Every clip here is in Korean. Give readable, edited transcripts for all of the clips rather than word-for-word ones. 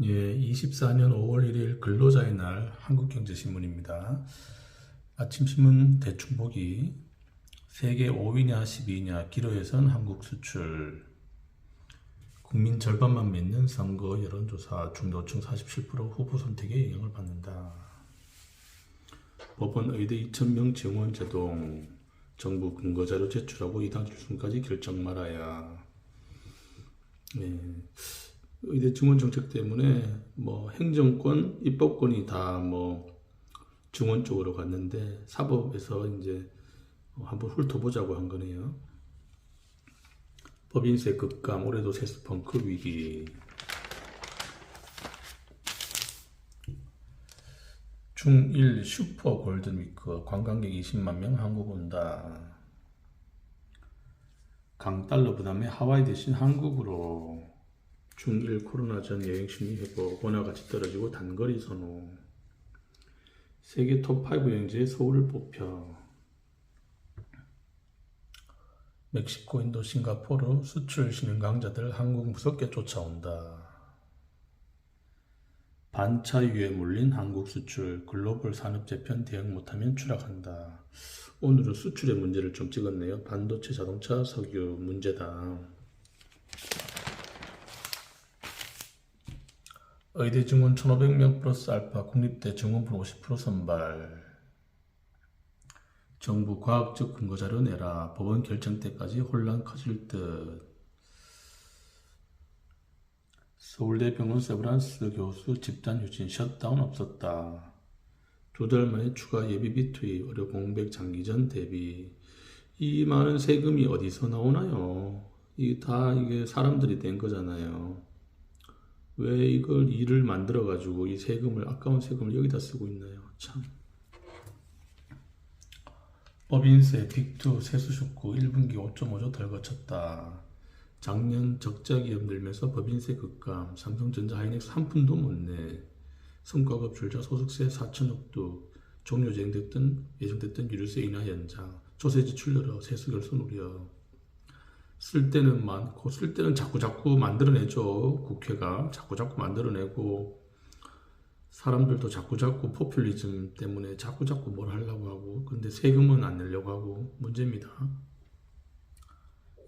예, 24년 5월 1일 근로자의 날 한국경제신문입니다. 아침 신문 대충 보기. 세계 5위냐 10위냐 기로에선 한국 수출. 국민 절반만 믿는 선거 여론조사 중도층 47% 후보 선택에 영향을 받는다. 법원 의대 2,000명 지원 제동. 정부 근거자료 제출하고 이당 질문까지 결정 말아야. 예. 의대 증원 정책 때문에 행정권, 입법권이 다 증원 쪽으로 갔는데 사법에서 이제 한번 훑어보자고 한 거네요. 법인세 급감, 올해도 세수 펑크 위기. 중1 슈퍼 골든위크, 관광객 20만 명 한국 온다. 강달러 부담에 하와이 대신 한국으로. 중1 코로나 전 여행 심리 회복, 원화가치 떨어지고 단거리 선호. 세계 톱5 여행지에 서울을 뽑혀. 멕시코, 인도, 싱가포르 수출 신흥 강자들 한국 무섭게 쫓아온다. 반차유에 물린 한국 수출, 글로벌 산업 재편 대응 못하면 추락한다. 오늘은 수출의 문제를 좀 찍었네요. 반도체, 자동차, 석유 문제다. 의대 증원 1,500명 플러스 알파, 국립대 증원분 50% 선발. 정부 과학적 근거자료 내라. 법원 결정 때까지 혼란 커질 듯. 서울대병원 세브란스 교수 집단 휴진, 셧다운 없었다. 2달 만에 추가 예비비 투입, 의료 공백 장기전 대비. 이 많은 세금이 어디서 나오나요? 이게 사람들이 낸 거잖아요. 왜 이걸 일을 만들어 가지고 이 세금을, 아까운 세금을 여기다 쓰고 있나요? 참. 법인세 빅2 세수 쇼크 1분기 5.5조 덜 거쳤다. 작년 적자 기업 늘면서 법인세 급감, 삼성전자 하이닉스 한 푼도 못 내. 성과급 줄자 소득세 4천억 두, 종료 예정됐던 유류세 인하 연장, 조세 지출 늘어, 세수 결손 우려. 쓸 때는 많고 쓸 때는 자꾸 만들어내죠. 국회가 자꾸 만들어내고 사람들도 자꾸 포퓰리즘 때문에 자꾸 뭘 하려고 하고, 근데 세금은 안 내려고 하고 문제입니다.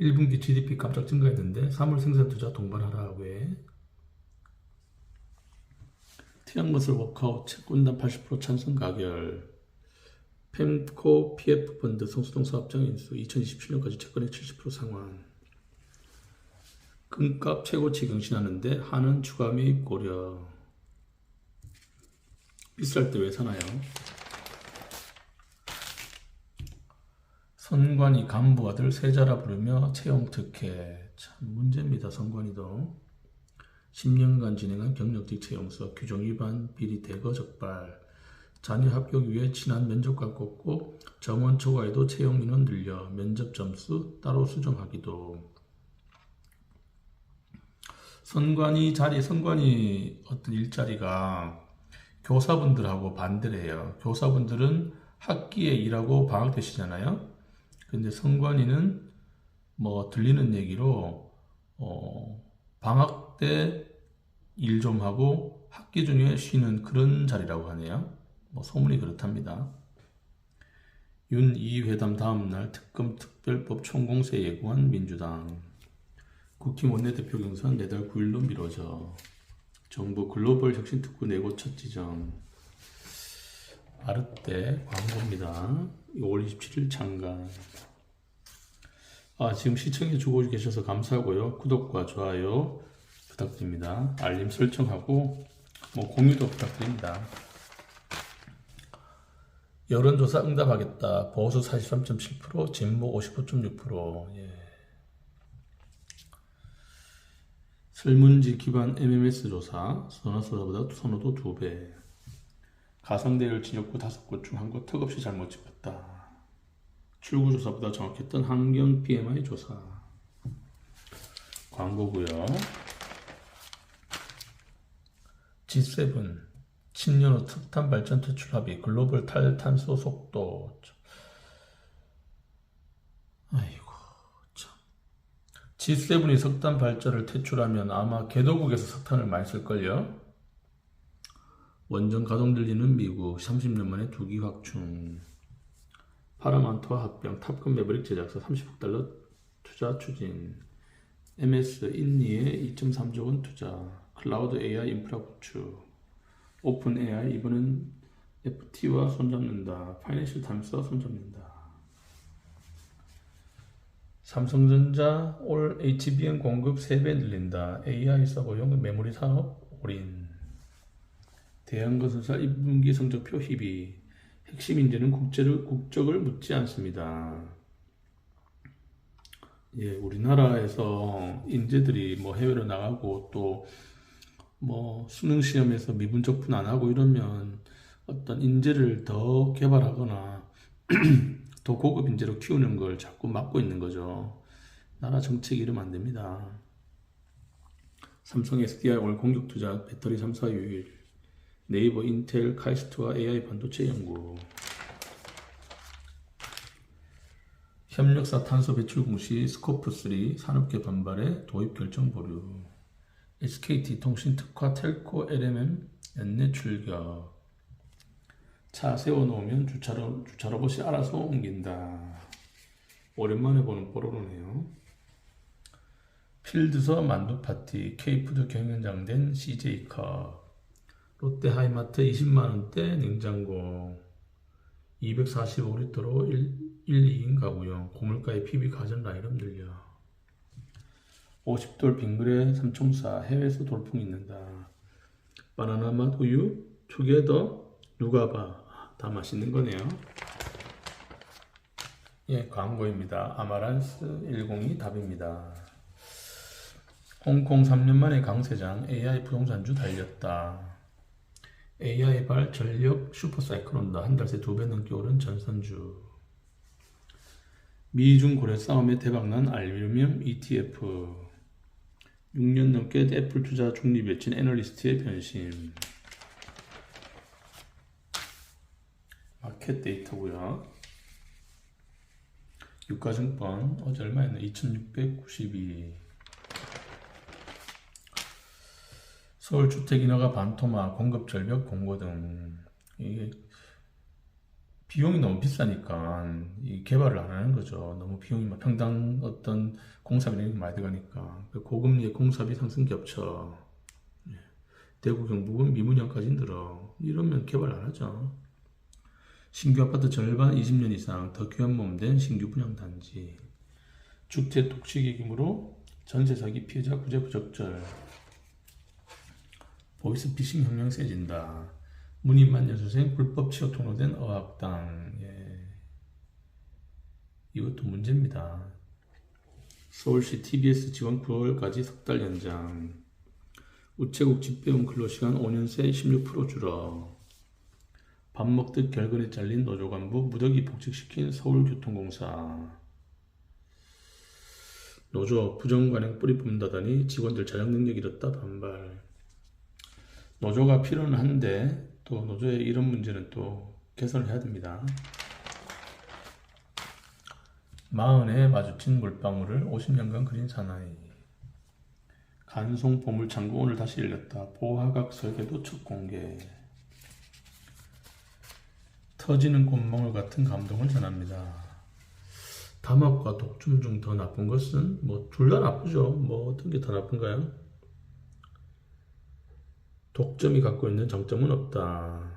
1분기 GDP 깜짝 증가했는데 3월 생산 투자 동반하라. 왜? 티앙것을 워크아웃, 채권단 80% 찬성 가결. 펜코 PF 펀드 성수동 사업장 인수 2027년까지 채권액 70% 상환. 금값 최고치 경신하는데 한은 추가 매입 고려. 비쌀 때 왜 사나요? 선관위 간부 아들 세자라 부르며 채용 특혜. 참 문제입니다. 선관위도 10년간 진행한 경력직 채용서 규정 위반 비리 대거 적발. 자녀 합격 위해 친한 면접관 꼽고 정원 초과에도 채용 인원 늘려 면접 점수 따로 수정하기도. 선관위 어떤 일자리가 교사분들하고 반대래요. 교사분들은 학기에 일하고 방학 되시잖아요. 근데 선관위는 들리는 얘기로 방학 때 일 좀 하고 학기 중에 쉬는 그런 자리라고 하네요. 소문이 그렇답니다. 윤2 회담 다음날 특검 특별법 총공세 예고한 민주당. 국힘 원내대표 경선 내달 9일로 미뤄져. 정부 글로벌 혁신특구 내고 첫 지점. 아르떼 광고입니다. 5월 27일 창간. 지금 시청해주고 계셔서 감사하고요. 구독과 좋아요 부탁드립니다. 알림 설정하고 공유도 부탁드립니다. 여론조사 응답하겠다. 보수 43.7%, 진보 55.6%. 예. 설문지 기반 MMS 조사, 선호도보다 선호도 2배. 가상대열 진역구 5곳 중 1곳 턱없이 잘못 짚었다. 출구조사보다 정확했던 환경 PMI 조사. 광고고요. G7 10년 후 석탄 발전 퇴출 합의, 글로벌 탈탄소 속도. 아이고 참. G7이 석탄 발전을 퇴출하면 아마 개도국에서 석탄을 많이 쓸걸요. 원전 가동 들리는 미국 30년 만에 2기 확충. 파라마운트와 합병 탑건 매버릭 제작사 30억 달러 투자 추진. MS 인니에 2.3조 원 투자. 클라우드 AI 인프라 구축. 오픈 AI 이번엔 FT와 손잡는다. 파이낸셜 타임스와 손잡는다. 삼성전자 올 HBM 공급 3배 늘린다. AI 서버용 메모리 사업 올인. 대한건설사 1분기 성적표 희비. 핵심 인재는 국적을 묻지 않습니다. 예, 우리나라에서 인재들이 뭐 해외로 나가고 또 뭐 수능 시험에서 미분적분 안 하고 이러면 어떤 인재를 더 개발하거나 더 고급 인재로 키우는 걸 자꾸 막고 있는 거죠. 나라 정책 이러면 안 됩니다. 삼성 SDI 오늘 공격 투자 배터리 3사 유일. 네이버 인텔 카이스트와 AI 반도체 연구. 협력사 탄소 배출 공시 스코프3 산업계 반발에 도입 결정 보류. SKT 통신 특화 텔코 LMM 연내 출격. 차 세워놓으면 주차 로봇이 알아서 옮긴다. 오랜만에 보는 뽀로로네요. 필드서 만두 파티 K푸드 경연장 된 CJ컵. 롯데 하이마트 20만원대 냉장고 245리터로 1, 2인 가구용 고물가의 PB 가전 라인업 늘려. 50돌 빙그레 삼총사 해외에서 돌풍 있는다. 바나나 맛 우유 투게더 누가봐. 다 맛있는 거네요. 예, 광고입니다. 아마란스 102 답입니다. 홍콩 3년 만에 강세장 AI 부동산주 달렸다. AI 발 전력 슈퍼사이클 온다. 한 달 새 2배 넘게 오른 전선주. 미중 고래 싸움에 대박난 알루미늄 ETF. 6년 넘게 애플 투자 중립 외친 애널리스트의 변심. 마켓 데이터고요. 유가증권 어제 얼마였나? 2692. 서울주택인허가 반토막, 공급절벽, 공고 등. 이게 비용이 너무 비싸니까 이 개발을 안 하는 거죠. 너무 비용이 막 평당 어떤 공사비 많이 들어가니까. 고금리의 공사비 상승 겹쳐. 대구 경북은 미분양까지 늘어. 이러면 개발 안 하죠. 신규 아파트 절반 20년 이상 더 귀한 몸 된 신규 분양단지. 주택 독취기금으로 전세 사기 피해자 구제 부적절. 보이스피싱 형량 세진다. 문인만 여수생 불법 취업 통로된 어학당. 예. 이것도 문제입니다. 서울시 TBS 지원 9월까지 석 달 연장. 우체국 집배움 근로시간 5년 새 16% 줄어. 밥 먹듯 결근에 잘린 노조 간부 무더기 복직시킨 서울교통공사. 노조 부정관행 뿌리 뽑는다더니 직원들 자정 능력 잃었다 반발. 노조가 필요는 한데 또 노조의 이런 문제는 또 개선을 해야 됩니다. 마흔에 마주친 물방울을 50년간 그린 사나이. 간송 보물창고 오늘 다시 열렸다. 보화각 설계도 첫 공개. 터지는 꽃망울 같은 감동을 전합니다. 담합과 독점 중 더 나쁜 것은 뭐 둘 다 나쁘죠. 뭐 어떤 게 더 나쁜가요? 독점이 갖고 있는 장점은 없다.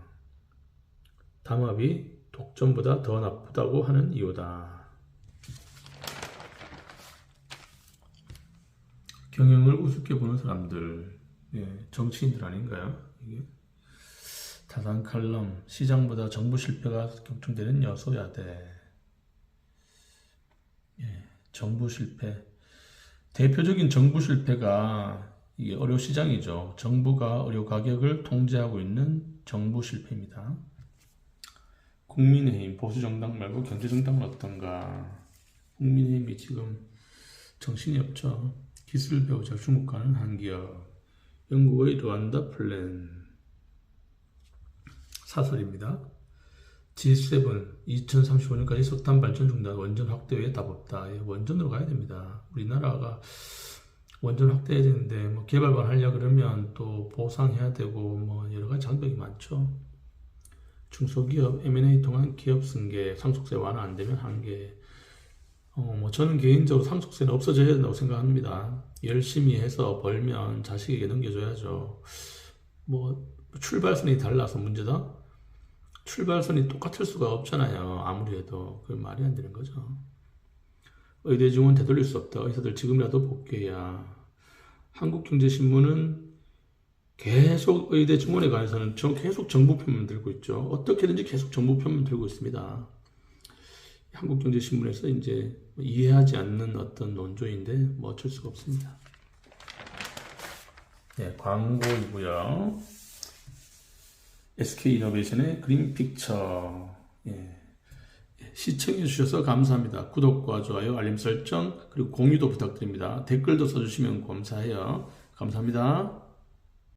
담합이 독점보다 더 나쁘다고 하는 이유다. 경영을 우습게 보는 사람들, 예, 정치인들 아닌가요? 이게 다산 칼럼, 시장보다 정부 실패가 격통되는 여소야대. 예, 정부 실패. 대표적인 정부 실패가 이게 의료 시장이죠. 정부가 의료 가격을 통제하고 있는 정부 실패입니다. 국민의힘 보수정당 말고 경제정당은 어떤가? 국민의힘이 지금 정신이 없죠. 기술 배우자 중국 가는 한기업. 영국의 르완다 플랜. 사설입니다. G7 2035년까지 석탄 발전 중단, 원전 확대 외에 답 없다. 예, 원전으로 가야 됩니다. 우리나라가 원전 확대해야 되는데 뭐 개발만 하려 그러면 또 보상해야 되고 뭐 여러 가지 장벽이 많죠. 중소기업 M&A 통한 기업 승계, 상속세 완화 안 되면 한계. 뭐 저는 개인적으로 상속세는 없어져야 된다고 생각합니다. 열심히 해서 벌면 자식에게 넘겨줘야죠. 뭐 출발선이 달라서 문제다? 출발선이 똑같을 수가 없잖아요. 아무리 해도. 그건 말이 안 되는 거죠. 의대 증원 되돌릴 수 없다. 의사들 지금이라도 복귀해야. 한국경제신문은 계속 의대 증원에 관해서는 계속 정부편만 들고 있죠. 어떻게든지 계속 정부편만 들고 있습니다. 한국경제신문에서 이제 이해하지 않는 어떤 논조인데 뭐 어쩔 수가 없습니다. 네, 광고이고요. SK이노베이션의 그린픽처. 예. 시청해 주셔서 감사합니다. 구독과 좋아요, 알림 설정, 그리고 공유도 부탁드립니다. 댓글도 써주시면 감사해요. 감사합니다.